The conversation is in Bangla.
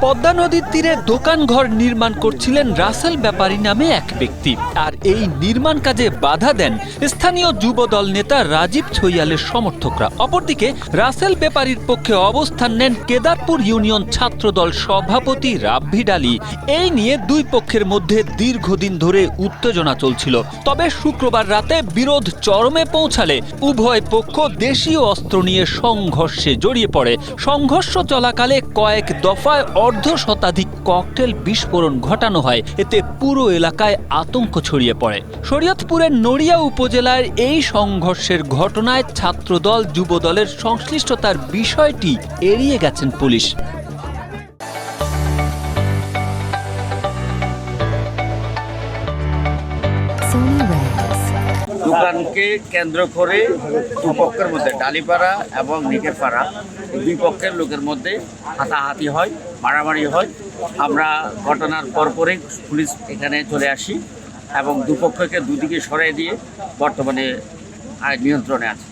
পদ্মা নদীর তীরে দোকানঘর নির্মাণ করছিলেন রাসেল ব্যাপারী নামে এক ব্যক্তি। আর এই নির্মাণ কাজে বাধা দেন স্থানীয় যুবদল নেতা রাজীব ছৈয়ালের সমর্থকরা। অপরদিকে রাসেল ব্যাপারীর পক্ষে অবস্থান নেন কেদারপুর ইউনিয়ন ছাত্রদল সভাপতি রাব্বিড আলী। এই নিয়ে দুই পক্ষের মধ্যে দীর্ঘদিন ধরে উত্তেজনা চলছিল। তবে শুক্রবার রাতে বিরোধ চরমে পৌঁছালে উভয় পক্ষ দেশীয় অস্ত্র নিয়ে সংঘর্ষে জড়িয়ে পড়ে। সংঘর্ষ চলাকালে কয়েক দফায় অর্ধশতাধিক ককটেল বিস্ফোরণ ঘটানো হয়। এতে পুরো এলাকায় আতঙ্ক ছড়িয়ে পড়ে। শরীয়তপুরের নড়িয়া উপজেলার এই সংঘর্ষের ঘটনায় ছাত্রদল যুবদলের সংশ্লিষ্টতার বিষয়টি এড়িয়ে গেছেন পুলিশ। দোকানকে কেন্দ্র করে দুপক্ষের মধ্যে ডালিপাড়া এবং নিকেরপাড়া দুই পক্ষের লোকের মধ্যে হাতাহাতি হয়, মারামারি হয়। আমরা ঘটনার পরপরই পুলিশ এখানে চলে আসি এবং দুপক্ষকে দুদিকে সরিয়ে দিয়ে বর্তমানে নিয়ন্ত্রণে আছে।